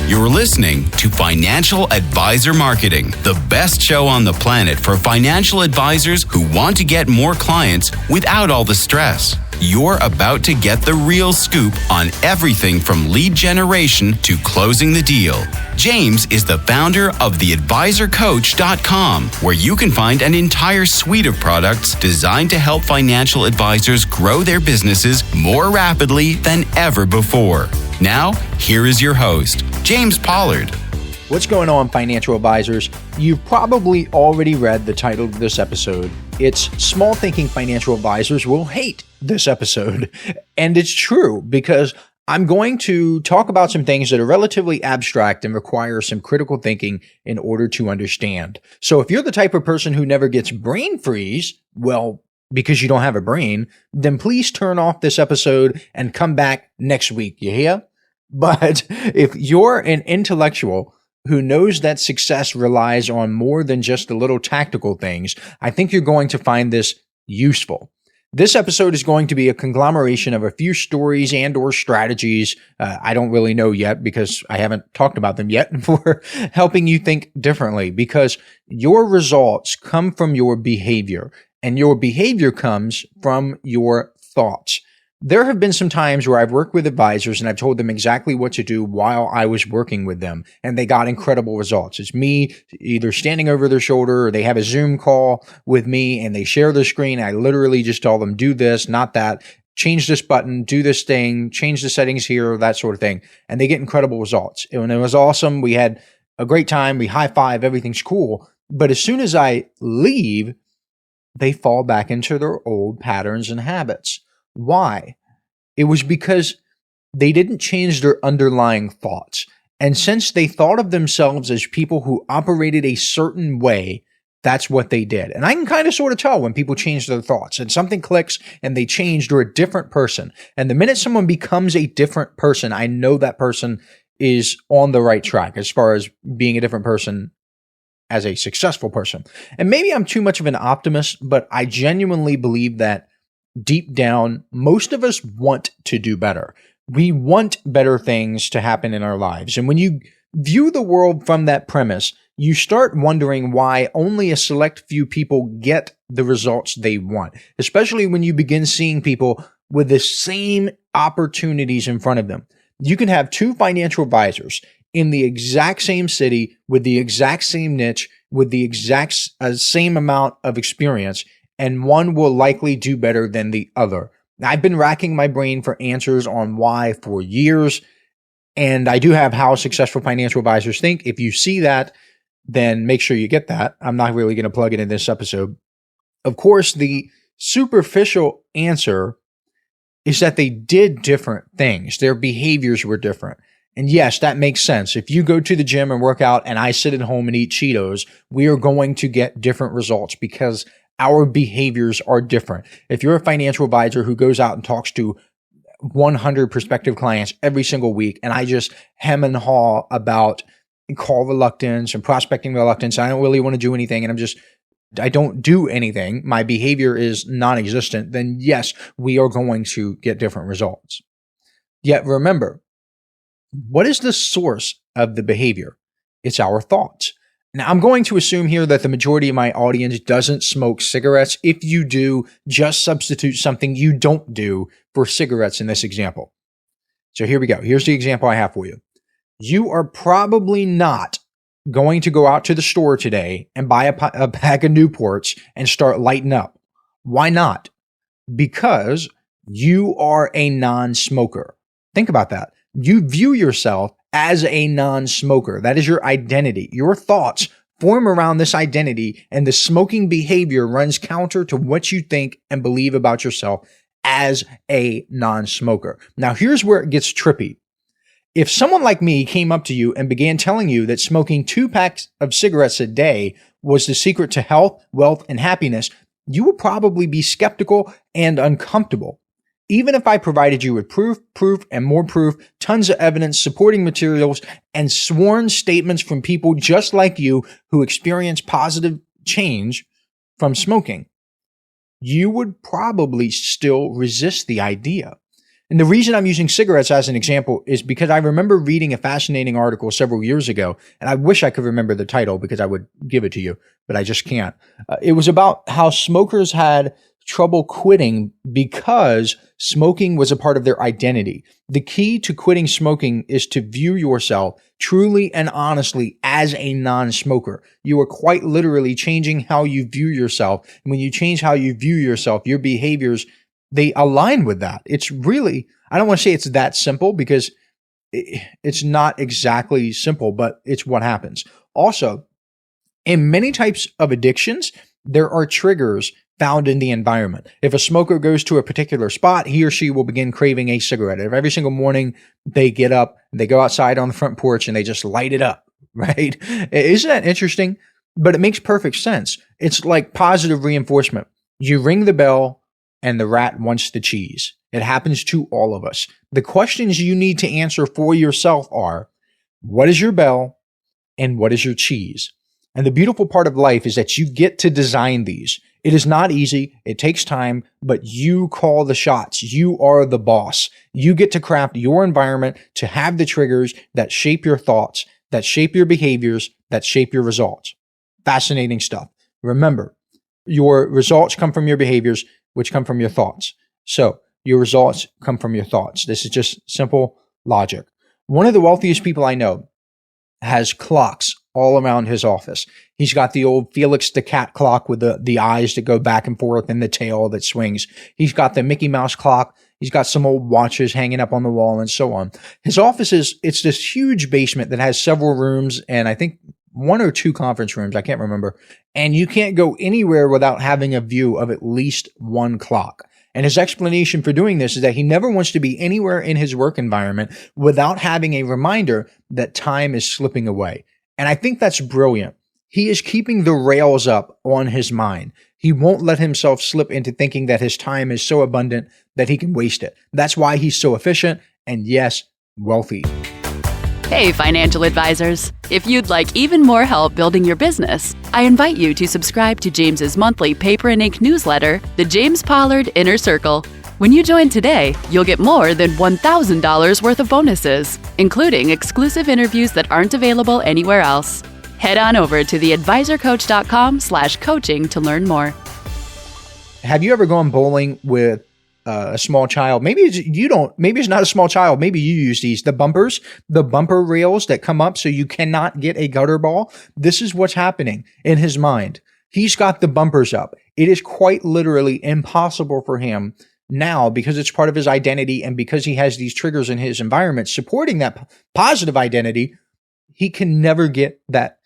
You're listening to Financial Advisor Marketing, the best show on the planet for financial advisors who want to get more clients without all the stress. You're about to get the real scoop on everything from lead generation to closing the deal. James is the founder of theadvisorcoach.com, where you can find an entire suite of products designed to help financial advisors grow their businesses more rapidly than ever before. Now, here is your host, James Pollard. What's going on, financial advisors? You've probably already read the title of this episode. It's Small Thinking Financial Advisors Will Hate This Episode. And it's true, because I'm going to talk about some things that are relatively abstract and require some critical thinking in order to understand. So if you're the type of person who never gets brain freeze, well, because you don't have a brain, then please turn off this episode and come back next week. You hear? But if you're an intellectual who knows that success relies on more than just the little tactical things, I think you're going to find this useful. This episode is going to be a conglomeration of a few stories and or strategies. I don't really know yet because I haven't talked about them yet, for helping you think differently, because your results come from your behavior and your behavior comes from your thoughts. There have been some times where I've worked with advisors and I've told them exactly what to do while I was working with them, and they got incredible results. It's me either standing over their shoulder or they have a Zoom call with me and they share the screen. I literally just tell them, do this, not that, change this button, do this thing, change the settings here, that sort of thing. And they get incredible results. And it was awesome. We had a great time. We high five. Everything's cool. But as soon as I leave, they fall back into their old patterns and habits. Why? It was because they didn't change their underlying thoughts. And since they thought of themselves as people who operated a certain way, that's what they did. And I can kind of sort of tell when people change their thoughts and something clicks and they change, they're a different person. And the minute someone becomes a different person, I know that person is on the right track as far as being a different person as a successful person. And maybe I'm too much of an optimist, but I genuinely believe that deep down, most of us want to do better. We want better things to happen in our lives. And when you view the world from that premise, you start wondering why only a select few people get the results they want, especially when you begin seeing people with the same opportunities in front of them. You can have two financial advisors in the exact same city with the exact same niche, with the exact same amount of experience, and one will likely do better than the other. I've been racking my brain for answers on why for years, and I do have How Successful Financial Advisors Think. If you see that, then make sure you get that. I'm not really going to plug it in this episode. Of course, the superficial answer is that they did different things. Their behaviors were different. And yes, that makes sense. If you go to the gym and work out and I sit at home and eat Cheetos, we are going to get different results because our behaviors are different. If you're a financial advisor who goes out and talks to 100 prospective clients every single week, and I just hem and haw about call reluctance and prospecting reluctance, I don't really want to do anything, and I don't do anything, my behavior is non-existent, then yes, we are going to get different results. Yet remember, what is the source of the behavior? It's our thoughts. Now, I'm going to assume here that the majority of my audience doesn't smoke cigarettes. If you do, just substitute something you don't do for cigarettes in this example. So here we go. Here's the example I have for you. You are probably not going to go out to the store today and buy a pack of Newports and start lighting up. Why not? Because you are a non-smoker. Think about that. You view yourself as a non-smoker. That is your identity. Your thoughts form around this identity, and the smoking behavior runs counter to what you think and believe about yourself as a non-smoker. Now, here's where it gets trippy. If someone like me came up to you and began telling you that smoking 2 packs of cigarettes a day was the secret to health, wealth, and happiness, you would probably be skeptical and uncomfortable. Even if I provided you with proof, and more proof, tons of evidence, supporting materials, and sworn statements from people just like you who experience positive change from smoking, you would probably still resist the idea. And the reason I'm using cigarettes as an example is because I remember reading a fascinating article several years ago, and I wish I could remember the title because I would give it to you, but I just can't. It was about how smokers had trouble quitting because smoking was a part of their identity. The key to quitting smoking is to view yourself truly and honestly as a non-smoker. You are quite literally changing how you view yourself. And when you change how you view yourself, your behaviors, they align with that. It's really, I don't want to say it's that simple because it's not exactly simple, but it's what happens. Also, in many types of addictions, there are triggers found in the environment. If a smoker goes to a particular spot, he or she will begin craving a cigarette. If every single morning they get up, they go outside on the front porch and they just light it up, right? Isn't that interesting? But it makes perfect sense. It's like positive reinforcement. You ring the bell and the rat wants the cheese. It happens to all of us. The questions you need to answer for yourself are, what is your bell and what is your cheese? And the beautiful part of life is that you get to design these. It is not easy. It takes time, but you call the shots. You are the boss. You get to craft your environment to have the triggers that shape your thoughts, that shape your behaviors, that shape your results. Fascinating stuff. Remember, your results come from your behaviors, which come from your thoughts. So your results come from your thoughts. This is just simple logic. One of the wealthiest people I know has clocks all around his office. He's got the old Felix the cat clock with the eyes that go back and forth and the tail that swings. He's got the Mickey Mouse clock. He's got some old watches hanging up on the wall and so on. His office it's this huge basement that has several rooms and I think 1 or 2 conference rooms. I can't remember. And you can't go anywhere without having a view of at least one clock. And his explanation for doing this is that he never wants to be anywhere in his work environment without having a reminder that time is slipping away. And I think that's brilliant. He is keeping the rails up on his mind. He won't let himself slip into thinking that his time is so abundant that he can waste it. That's why he's so efficient and, yes, wealthy. Hey, financial advisors. If you'd like even more help building your business, I invite you to subscribe to James's monthly paper and ink newsletter, The James Pollard Inner Circle. When you join today, you'll get more than $1,000 worth of bonuses, including exclusive interviews that aren't available anywhere else. Head on over to theadvisorcoach.com/coaching to learn more. Have you ever gone bowling with a small child? Maybe you don't. Maybe it's not a small child. Maybe you use these, the bumper rails that come up so you cannot get a gutter ball. This is what's happening in his mind. He's got the bumpers up. It is quite literally impossible for him now, because it's part of his identity and because he has these triggers in his environment supporting that positive identity, he can never get that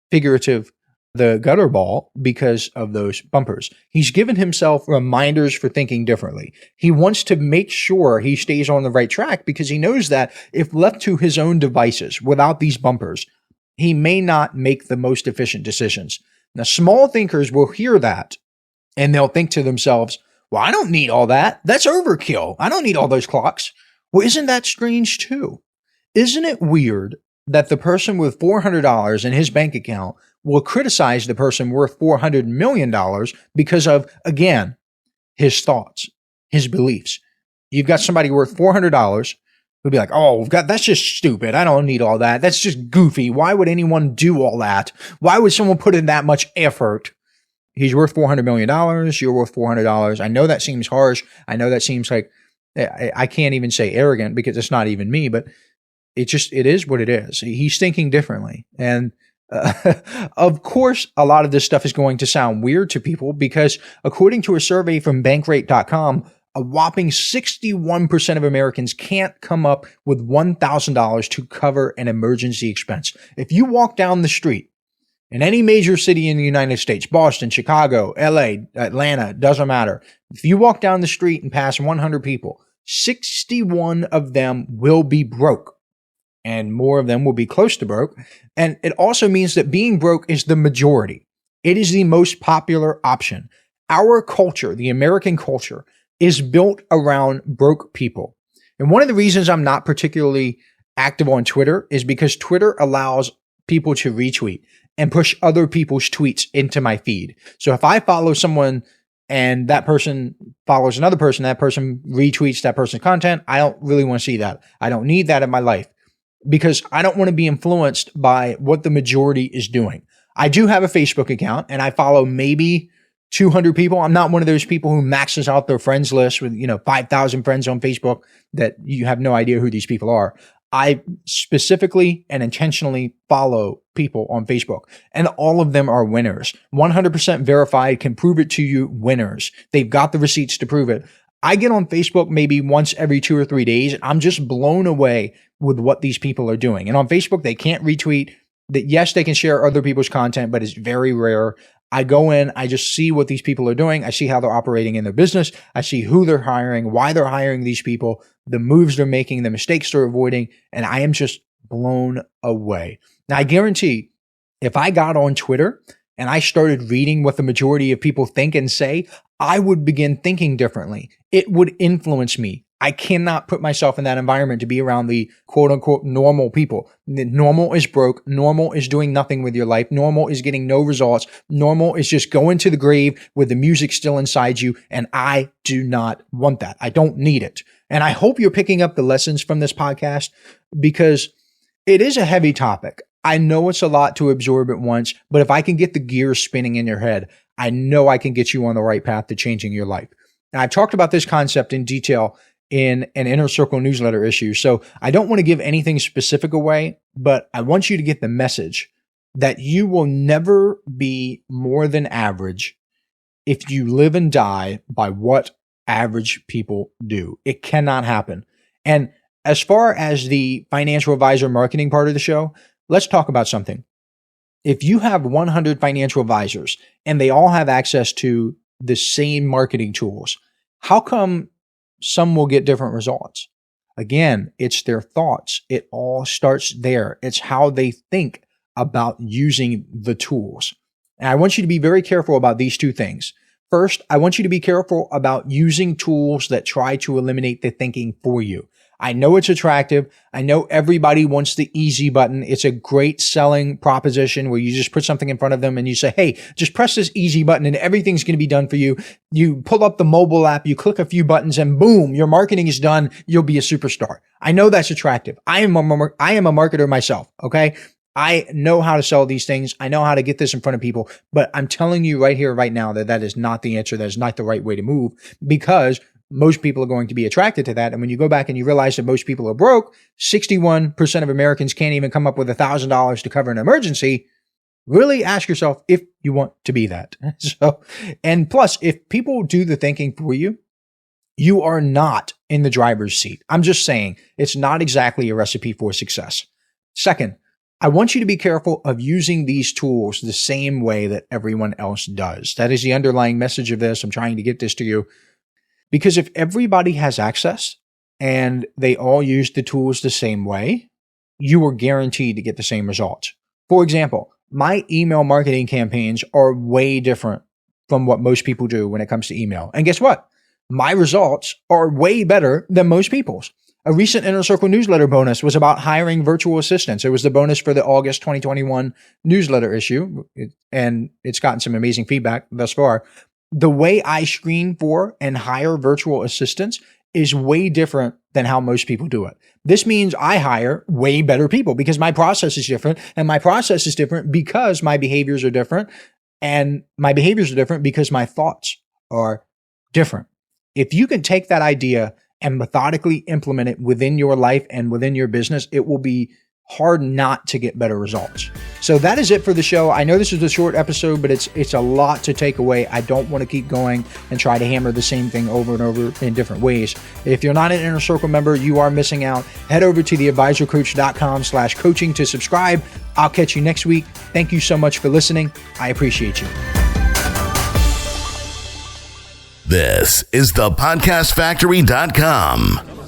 figurative, the gutter ball, because of those bumpers. He's given himself reminders for thinking differently. He wants to make sure he stays on the right track because he knows that if left to his own devices without these bumpers, he may not make the most efficient decisions. Now, small thinkers will hear that and they'll think to themselves, well, I don't need all that. That's overkill. I don't need all those clocks. Well, isn't that strange too? Isn't it weird that the person with $400 in his bank account will criticize the person worth $400 million because of, again, his thoughts, his beliefs? You've got somebody worth $400 who'll be like, oh, that's just stupid. I don't need all that. That's just goofy. Why would anyone do all that? Why would someone put in that much effort? He's worth $400 million. You're worth $400. I know that seems harsh. I know that seems like, I can't even say arrogant because it's not even me, but it is what it is. He's thinking differently. And of course, a lot of this stuff is going to sound weird to people because according to a survey from bankrate.com, a whopping 61% of Americans can't come up with $1,000 to cover an emergency expense. If you walk down the street in any major city in the United States, Boston, Chicago, LA, Atlanta, doesn't matter. If you walk down the street and pass 100 people, 61 of them will be broke. And more of them will be close to broke. And it also means that being broke is the majority. It is the most popular option. Our culture, the American culture, is built around broke people. And one of the reasons I'm not particularly active on Twitter is because Twitter allows people to retweet and push other people's tweets into my feed. So if I follow someone and that person follows another person, that person retweets that person's content. I don't really want to see that. I don't need that in my life because I don't want to be influenced by what the majority is doing. I do have a Facebook account and I follow maybe 200 people. I'm not one of those people who maxes out their friends list with, 5,000 friends on Facebook that you have no idea who these people are. I specifically and intentionally follow people on Facebook, and all of them are winners. 100% verified, can prove it to you, winners. They've got the receipts to prove it. I get on Facebook maybe once every 2 or 3 days, and I'm just blown away with what these people are doing. And on Facebook, they can't retweet. That yes, they can share other people's content, but it's very rare. I go in, I just see what these people are doing. I see how they're operating in their business. I see who they're hiring, why they're hiring these people, the moves they're making, the mistakes they're avoiding, and I am just blown away. Now, I guarantee if I got on Twitter and I started reading what the majority of people think and say, I would begin thinking differently. It would influence me. I cannot put myself in that environment to be around the quote unquote normal people. Normal is broke. Normal is doing nothing with your life. Normal is getting no results. Normal is just going to the grave with the music still inside you. And I do not want that. I don't need it. And I hope you're picking up the lessons from this podcast because it is a heavy topic. I know it's a lot to absorb at once, but if I can get the gears spinning in your head, I know I can get you on the right path to changing your life. Now, I've talked about this concept in detail in an Inner Circle newsletter issue. So I don't want to give anything specific away, but I want you to get the message that you will never be more than average if you live and die by what average people do. It cannot happen. And as far as the financial advisor marketing part of the show, let's talk about something. If you have 100 financial advisors and they all have access to the same marketing tools, how come some will get different results? Again, it's their thoughts. It all starts there. It's how they think about using the tools. And I want you to be very careful about these two things. First, I want you to be careful about using tools that try to eliminate the thinking for you. I know it's attractive. I know everybody wants the easy button. It's a great selling proposition where you just put something in front of them and you say, hey, just press this easy button and everything's going to be done for you. You pull up the mobile app, you click a few buttons and boom, your marketing is done. You'll be a superstar. I know that's attractive. I am a marketer myself. Okay. I know how to sell these things. I know how to get this in front of people, but I'm telling you right here, right now, that is not the answer. That is not the right way to move because most people are going to be attracted to that. And when you go back and you realize that most people are broke, 61% of Americans can't even come up with $1,000 to cover an emergency. Really ask yourself if you want to be that. And plus, if people do the thinking for you, you are not in the driver's seat. I'm just saying it's not exactly a recipe for success. Second, I want you to be careful of using these tools the same way that everyone else does. That is the underlying message of this. I'm trying to get this to you. Because if everybody has access and they all use the tools the same way, you are guaranteed to get the same results. For example, my email marketing campaigns are way different from what most people do when it comes to email. And guess what? My results are way better than most people's. A recent Inner Circle newsletter bonus was about hiring virtual assistants. It was the bonus for the August 2021 newsletter issue, and it's gotten some amazing feedback thus far. The way I screen for and hire virtual assistants is way different than how most people do it. This means I hire way better people because my process is different, and my process is different because my behaviors are different, and my behaviors are different because my thoughts are different. If you can take that idea and methodically implement it within your life and within your business, it will be hard not to get better results. So that is it for the show. I know this is a short episode, but it's a lot to take away. I don't want to keep going and try to hammer the same thing over and over in different ways. If you're not an Inner Circle member, you are missing out. Head over to theadvisorcoach.com/coaching to subscribe. I'll catch you next week. Thank you so much for listening. I appreciate you. This is thepodcastfactory.com.